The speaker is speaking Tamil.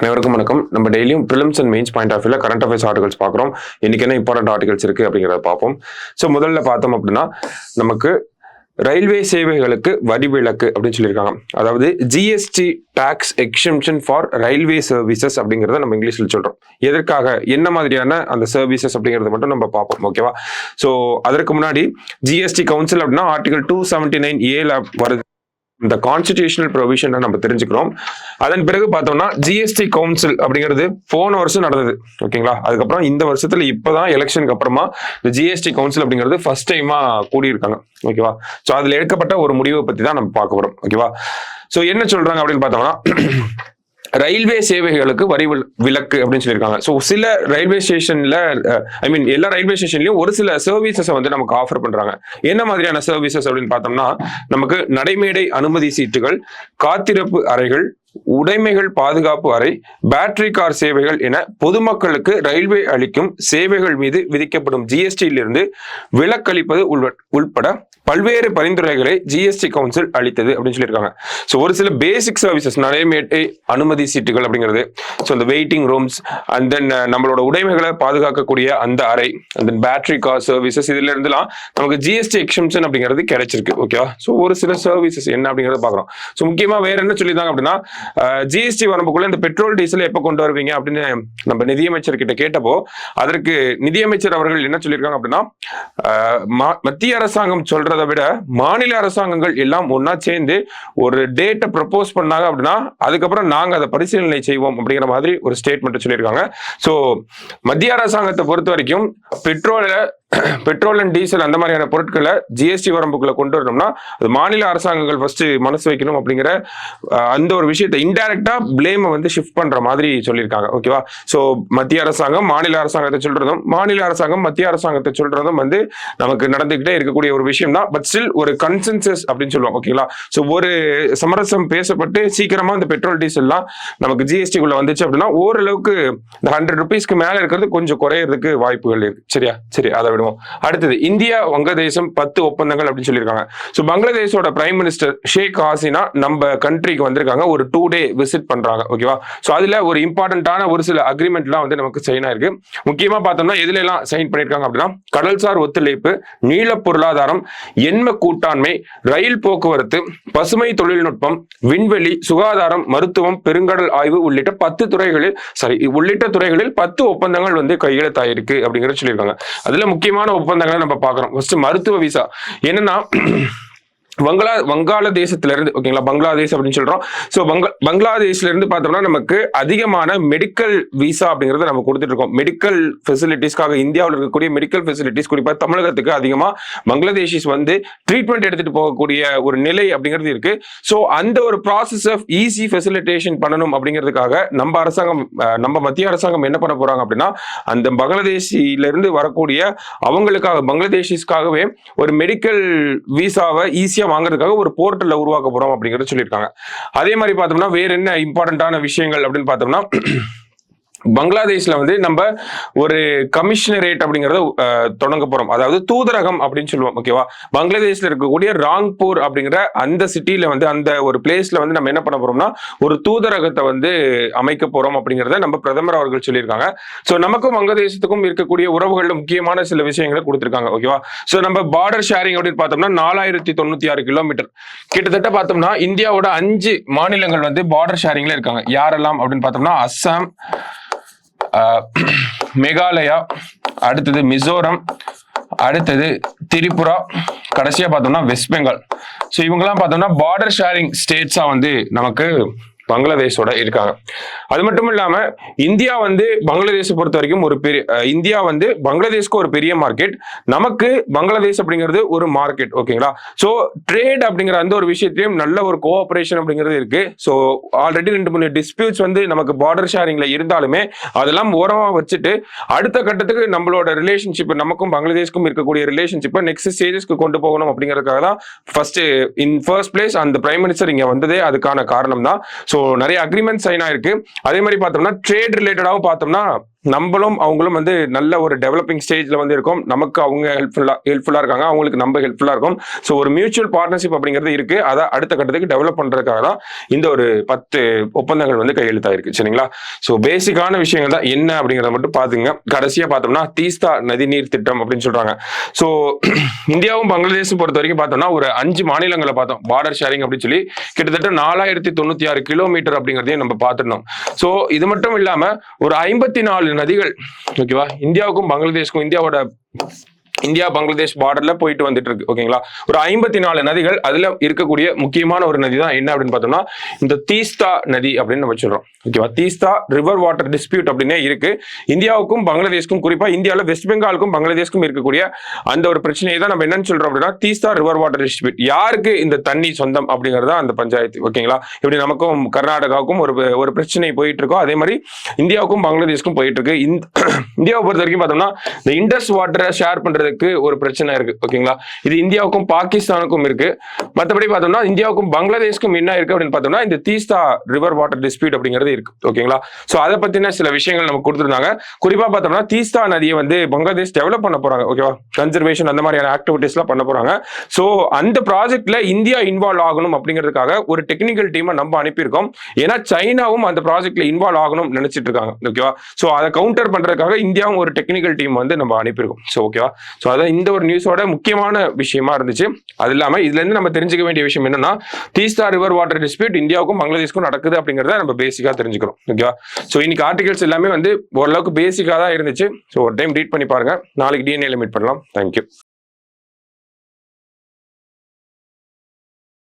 அனைவருக்கும் வணக்கம். நம்ம டெய்லியும் prelims and mains point of வியூல கரண்ட் அஃபேர்ஸ் ஆர்டிகல்ஸ் பார்க்குறோம். இன்னைக்கு என்ன இம்பார்ட்டன்ட் ஆர்டிகல்ஸ் இருக்கு அப்படிங்கிறத பார்ப்போம். ஸோ முதல்ல பார்த்தோம் அப்படின்னா நமக்கு ரயில்வே சேவைகளுக்கு வரி விலக்கு அப்படின்னு சொல்லியிருக்காங்க. அதாவது GST tax exemption for railway services அப்படிங்கிறத நம்ம இங்கிலீஷில் சொல்றோம். எதற்காக, என்ன மாதிரியான அந்த சர்வீசஸ் அப்படிங்கிறத மட்டும் நம்ம பார்ப்போம். ஓகேவா? ஸோ அதற்கு முன்னாடி ஜிஎஸ்டி கவுன்சில் அப்படின்னா ஆர்டிகல் 279A வருது. இந்த கான்ஸ்டிடியூஷனல் ப்ரொவிஷனை நம்ம தெரிஞ்சுக்கிறோம். அதன் பிறகு பார்த்தோம்னா ஜிஎஸ்டி கவுன்சில் அப்படிங்கிறது போன வருஷம் நடந்தது. ஓகேங்களா? அதுக்கப்புறம் இந்த வருஷத்துல இப்பதான் எலெக்ஷனுக்கு அப்புறமா இந்த ஜிஎஸ்டி கவுன்சில் அப்படிங்கிறது ஃபர்ஸ்ட் டைமா கூடியிருக்காங்க. ஓகேவா? ஸோ அதுல எடுக்கப்பட்ட ஒரு முடிவை பத்தி தான் நம்ம பார்க்க போறோம். ஓகேவா? ஸோ என்ன சொல்றாங்க அப்படின்னு பார்த்தோம்னா ரயில்வே சேவைகளுக்கு வரி விலக்கு அப்படின்னு சொல்லியிருக்காங்க. ஸோ சில ரயில்வே ஸ்டேஷன்ல எல்லா ரயில்வே ஸ்டேஷன்லயும் ஒரு சில சர்வீசஸ் வந்து நமக்கு ஆஃபர் பண்றாங்க. என்ன மாதிரியான சர்வீசஸ் அப்படின்னு பார்த்தோம்னா நமக்கு நடைமேடை அனுமதி சீட்டுகள், காத்திருப்பு அறைகள், உடைமைகள் பாதுகாப்பு அறை, பேட்டரி கார் சேவைகள் என பொதுமக்களுக்கு ரயில்வே அளிக்கும் சேவைகள் மீது விதிக்கப்படும் ஜிஎஸ்டியிலிருந்து விலக்களிப்பது உள்பட பல்வேறு பரிந்துரைகளை ஜிஎஸ்டி கவுன்சில் அளித்தது அப்படின்னு சொல்லியிருக்காங்க. ஸோ ஒரு சில பேசிக் சர்வீசஸ், நடைமேடை அனுமதி சீட்டுகள் அப்படிங்கிறது, ஸோ இந்த வெயிட்டிங் ரூம்ஸ், அண்ட் தென் நம்மளோட உடைமைகளை பாதுகாக்கக்கூடிய அந்த அறை, and then battery car services, இதுல இருந்துலாம் நமக்கு ஜிஎஸ்டி எக்ஸம்ஷன் அப்படிங்கிறது கிடைச்சிருக்கு. ஓகேவா? ஸோ ஒரு சில சர்வீசஸ் என்ன அப்படிங்கிறத பார்க்குறோம். ஸோ முக்கியமா வேற என்ன சொல்லியிருந்தாங்க அப்படின்னா ஜிஎஸ்டி வரம்புக்குள்ள இந்த பெட்ரோல் டீசல் எப்போ கொண்டு வருவீங்க அப்படின்னு நம்ம நிதியமைச்சர் கிட்ட கேட்டப்போ அதற்கு நிதியமைச்சர் அவர்கள் என்ன சொல்லியிருக்காங்க அப்படின்னா மத்திய அரசாங்கம் சொல்றதை விட மாநில அரசாங்கங்கள் எல்லாம் ஒன்னா சேர்ந்து ஒரு டேட்டை ப்ரப்போஸ் பண்ணாங்க அப்படின்னா அதுக்கப்புறம் நாங்க அதை பரிசீலனை செய்வோம் அப்படிங்கிற மாதிரி ஒரு ஸ்டேட்மெண்ட் சொல்லியிருக்காங்க. ஸோ மத்திய அரசாங்கத்தை பொறுத்த வரைக்கும் பெட்ரோல் அண்ட் டீசல் அந்த மாதிரியான பொருட்களை ஜிஎஸ்டி வரம்புக்குள்ள கொண்டு வரணும்னா அது மாநில அரசாங்கங்கள் ஃபர்ஸ்ட் மனசு வைக்கணும் அப்படிங்கிற அந்த ஒரு விஷயத்தை இன்டைரக்டா பிளேமை வந்து ஷிஃப்ட் பண்ற மாதிரி சொல்லியிருக்காங்க. ஓகேவா? ஸோ மத்திய அரசாங்கம் மாநில அரசாங்கத்தை சொல்றதும், மாநில அரசாங்கம் மத்திய அரசாங்கத்தை சொல்றதும் வந்து நமக்கு நடந்துகிட்டே இருக்கக்கூடிய ஒரு விஷயம் தான். பட் ஸ்டில் ஒரு கன்சென்சஸ் அப்படின்னு சொல்லுவாங்க. ஓகேங்களா? ஸோ ஒரு சமரசம் பேசப்பட்டு சீக்கிரமா இந்த பெட்ரோல் டீசல்லாம் நமக்கு ஜிஎஸ்டிக்குள்ள வந்துச்சு அப்படின்னா ஓரளவுக்கு இந்த 100 ரூபீஸ்க்கு மேல இருக்கிறது கொஞ்சம் குறையறதுக்கு வாய்ப்புகள் இருக்கு. சரியா? சரி, அதை விடுவோம். அடுத்தது இந்தியா வங்கதேசம் 10 ஒப்பந்தங்கள் அப்படின்னு சொல்லியிருக்காங்க. So பங்களாதேஷோட prime minister Sheikh Hasina நம்ம கண்ட்ரிக்கு வந்திருக்காங்க, ஒரு 2 டே விசிட் பண்றாங்க. ஓகேவா? ஸோ அதுல ஒரு இம்பார்ட்டன்டான ஒரு சில அக்ரிமெண்ட்லாம் வந்து நமக்கு சைன் ஆயிருக்கு. முக்கியமா பார்த்தோம்னா எதுல எல்லாம் சைன் பண்ணியிருக்காங்க அப்படின்னா கடல்சார் ஒத்துழைப்பு, நீள பொருளாதாரம், எண்ம கூட்டாண்மை, ரயில் போக்குவரத்து, பசுமை தொழில்நுட்பம், விண்வெளி, சுகாதாரம், மருத்துவம், பெருங்கடல் ஆய்வு உள்ளிட்ட 10 துறைகளில் 10 ஒப்பந்தங்கள் வந்து கையெழுத்தாயிருக்கு அப்படிங்கிறத சொல்லியிருக்காங்க. அதுல முக்கியமான ஒப்பந்தங்களை நம்ம பார்க்கிறோம். ஃபர்ஸ்ட் மருத்துவ விசா. என்னன்னா வங்காளதேசத்துல இருந்து, ஓகேங்களா, பங்களாதேஷ் அப்படின்னு சொல்றோம். ஸோ பங்களாதேஷ்ல இருந்து பார்த்தோம்னா நமக்கு அதிகமான மெடிக்கல் விசா அப்படிங்கறத நம்ம கொடுத்துட்டு இருக்கோம். மெடிக்கல் ஃபெசிலிட்டிஸ்க்காக இந்தியாவில் இருக்கக்கூடிய மெடிக்கல் ஃபெசிலிட்டிஸ், குறிப்பா தமிழகத்துக்கு அதிகமா பங்களாதேஷிஸ் வந்து ட்ரீட்மெண்ட் எடுத்துட்டு போகக்கூடிய ஒரு நிலை அப்படிங்கிறது இருக்கு. ஸோ அந்த ஒரு ப்ராசஸ் ஆஃப் ஈஸி ஃபெசிலிட்டேஷன் பண்ணணும் அப்படிங்கிறதுக்காக நம்ம மத்திய அரசாங்கம் என்ன பண்ண போறாங்க அப்படின்னா அந்த பங்களாதேஷில இருந்து வரக்கூடிய அவங்களுக்காக, பங்களாதேஷிஸ்க்காகவே ஒரு மெடிக்கல் விசாவை ஈஸியா வாங்குறதுக்காக ஒரு போர்ட்டல்ல உருவாக்க போறோம் அப்படிங்கறத சொல்லியிருக்காங்க. அதே மாதிரி பார்த்தோம்னா வேற என்ன இம்பார்ட்டன்டான விஷயங்கள் அப்படின்னு பார்த்தோம்னா பங்களாதேஷ்ல வந்து நம்ம ஒரு கமிஷனரேட் அப்படிங்கறத தொடங்க போறோம். அதாவது தூதரகம் அப்படின்னு சொல்லுவோம். ஓகேவா? பங்களாதேஷ்ல இருக்கக்கூடிய ராங்பூர் அப்படிங்கிற அந்த சிட்டில வந்து அந்த ஒரு பிளேஸ்ல வந்து நம்ம என்ன பண்ண போறோம்னா ஒரு தூதரகத்தை வந்து அமைக்க போறோம் அப்படிங்கறத நம்ம பிரதமர் அவர்கள் சொல்லியிருக்காங்க. ஸோ நமக்கும் வங்கதேசத்துக்கும் இருக்கக்கூடிய உறவுகள்ல முக்கியமான சில விஷயங்களை கொடுத்திருக்காங்க. ஓகேவா? ஸோ நம்ம பார்டர் ஷேரிங் அப்படின்னு பார்த்தோம்னா 4096 கிலோமீட்டர் கிட்டத்தட்ட பார்த்தோம்னா இந்தியாவோட 5 மாநிலங்கள் வந்து பார்டர் ஷேரிங்ல இருக்காங்க. யாரெல்லாம் அப்படின்னு பார்த்தோம்னா அஸ்ஸாம், மேகாலயா, அடுத்தது மிசோரம், அடுத்தது திரிபுரா, கடைசியா பார்த்தோம்னா வெஸ்ட் பெங்கால். ஸோ இவங்கெல்லாம் பார்த்தோம்னா பார்டர் ஷேரிங் ஸ்டேட்ஸா வந்து நமக்கு பங்களாதேஷோட இருக்காங்க. அது மட்டும் இல்லாம இந்தியா வந்து பங்களாதேஷை பொறுத்த வரைக்கும் இந்தியா வந்து பங்களாதேஷ்க்கு ஒரு பெரிய மார்க்கெட், நமக்கு பங்களாதேஷ் அப்படிங்கிறது ஒரு மார்க்கெட். ஓகேங்களா? ஸோ ட்ரேட் அப்படிங்கிற அந்த ஒரு விஷயத்திலையும் நல்ல ஒரு கோஆபரேஷன் அப்படிங்கிறது இருக்கு. ஸோ ஆல்ரெடி 2-3 டிஸ்பியூட்ஸ் வந்து நமக்கு பார்டர் ஷேரிங்ல இருந்தாலுமே அதெல்லாம் ஓரமா வச்சுட்டு அடுத்த கட்டத்துக்கு நம்மளோட ரிலேஷன்ஷிப், நமக்கும் பங்களாதேஷ்க்கும் இருக்கக்கூடிய ரிலேஷன்ஷிப்பை நெக்ஸ்ட் ஸ்டேஜஸ்க்கு கொண்டு போகணும் அப்படிங்கிறதுக்காக தான் ஃபர்ஸ்ட் பிளேஸ் அந்த பிரைம் மினிஸ்டர் இங்க வந்ததே அதுக்கான காரணம் தான். ஸோ நிறைய அக்ரிமெண்ட் சைன் ஆயிருக்கு. அதே மாதிரி பார்த்தோம்னா ட்ரேட் ரிலேட்டடாகவும் பார்த்தோம்னா நம்மளும் அவங்களும் வந்து நல்ல ஒரு டெவலப்பிங் ஸ்டேஜ்ல வந்து இருக்கோம். நமக்கு அவங்க ஹெல்ப்ஃபுல்லா இருக்காங்க, அவங்களுக்கு நம்ம ஹெல்ப்ஃபுல்லா இருக்கும். ஸோ ஒரு மியூச்சுவல் பார்ட்னர்ஷிப் அப்படிங்கிறது இருக்கு. அதை அடுத்த கட்டத்துக்கு டெவலப் பண்றதுக்காக தான் இந்த ஒரு 10 ஒப்பந்தங்கள் வந்து கையெழுத்தாயிருக்கு. சரிங்களா? ஸோ பேசிக்கான விஷயங்கள் தான் என்ன அப்படிங்கிறத மட்டும் பாத்துங்க. கடைசியா பார்த்தோம்னா தீஸ்தா நதிநீர் திட்டம் அப்படின்னு சொல்றாங்க. ஸோ இந்தியாவும் பங்களாதேஷும் பொறுத்த வரைக்கும் பார்த்தோம்னா ஒரு 5 மாநிலங்களை பார்த்தோம் பார்டர் ஷேரிங் அப்படின்னு சொல்லி கிட்டத்தட்ட 4096 கிலோமீட்டர் அப்படிங்கிறதையும் நம்ம பார்த்துருந்தோம். ஸோ இது மட்டும் இல்லாம ஒரு 54 நதிகள், ஓகேவா, இந்தியாவுக்கும் பங்களாதேஷுக்கும் இந்தியா பங்களாதேஷ் பார்டர்ல போயிட்டு வந்துட்டு இருக்கு. ஓகேங்களா? ஒரு 54 நதிகள், அதுல இருக்கக்கூடிய முக்கியமான ஒரு நதி தான் என்ன அப்படின்னு பார்த்தோம்னா இந்த தீஸ்தா நதி அப்படின்னு நம்ம சொல்றோம். ஓகேவா? தீஸ்தா ரிவர் வாட்டர் டிஸ்பியூட் அப்படின்னே இருக்கு. இந்தியாவுக்கும் பங்களாதேஷ்க்கும், குறிப்பா இந்தியாவில வெஸ்ட் பெங்காலுக்கும் பங்களாதேஷ்க்கும் இருக்கக்கூடிய அந்த ஒரு பிரச்சனையை தான் நம்ம என்னன்னு சொல்றோம் அப்படின்னா தீஸ்தா ரிவர் வாட்டர் டிஸ்பியூட். யாருக்கு இந்த தண்ணி சொந்தம் அப்படிங்கிறது அந்த பஞ்சாயத்து. ஓகேங்களா? இப்படி நமக்கும் கர்நாடகாவுக்கும் ஒரு பிரச்சனை போயிட்டு இருக்கோ, அதே மாதிரி இந்தியாவுக்கும் பங்களாதேஷ்க்கும் போயிட்டு இருக்கு. இந்தியாவை பொறுத்த வரைக்கும் பார்த்தோம்னா இந்த இண்டஸ் வாட்டரை ஷேர் பண்றது ஒரு பிரச்சனை இருக்கு. ஓகேங்களா? இது இந்தியாவுக்கும் பாகிஸ்தானுக்கும் இருக்கு. மற்றபடி பார்த்தோம்னா இந்தியாவுக்கும் பங்களாதேஷ்க்கும் என்ன இருக்கு அப்படின்னு பார்த்தோம்னா இந்த தீஸ்தா ரிவர் வாட்டர் டிஸ்பியூட் அப்படிங்கிறது இருக்கு. ஓகேங்களா? சோ அதை பத்தின சில விஷயங்கள் நமக்கு கொடுத்திருந்தாங்க. குறிப்பா பார்த்தோம்னா தீஸ்தா நதியை வந்து பங்களாதேஷ் டெவலப் பண்ண போறாங்க. ஓகேவா? கன்சர்வேஷன் அந்த மாதிரியான ஆக்டிவிட்டிஸ் எல்லாம் பண்ண போறாங்க. சோ அந்த ப்ராஜெக்ட்ல இந்தியா இன்வால்வ் ஆகணும் அப்படிங்கிறதுக்காக ஒரு டெக்னிக்கல் டீமை நம்ம அனுப்பியிருக்கோம். ஏன்னா சைனாவும் அந்த ப்ராஜெக்ட்ல இன்வால்வ் ஆகணும் நினைச்சிட்டு இருக்காங்க. ஓகேவா? சோ அதை கவுண்டர் பண்றதுக்காக இந்தியாவும் ஒரு டெக்னிக்கல் டீம் வந்து நம்ம அனுப்பியிருக்கோம். சோ ஓகேவா? ஸோ அதான் இந்த ஒரு நியூஸோட முக்கியமான விஷயமா இருந்துச்சு. அது இல்லாமல் இதுல இருந்து நம்ம தெரிஞ்சுக்க வேண்டிய விஷயம் என்னன்னா தீஸ்தா ரிவர் வாட்டர் டிஸ்பியூட் இந்தியாவுக்கும் பங்களாதேஷ்க்கும் நடக்குது அப்படிங்கிறத நம்ம பேசிக்கா தெரிஞ்சுக்கிறோம். ஓகேவா? ஸோ இன்னைக்கு ஆர்டிகல்ஸ் எல்லாமே வந்து ஓரளவுக்கு பேசிக்கா தான் இருந்துச்சு. ஸோ ஒரு டைம் ரீட் பண்ணி பாருங்க. நாளைக்கு டிஎன்ஏல மீட் பண்ணலாம். தேங்க்யூ.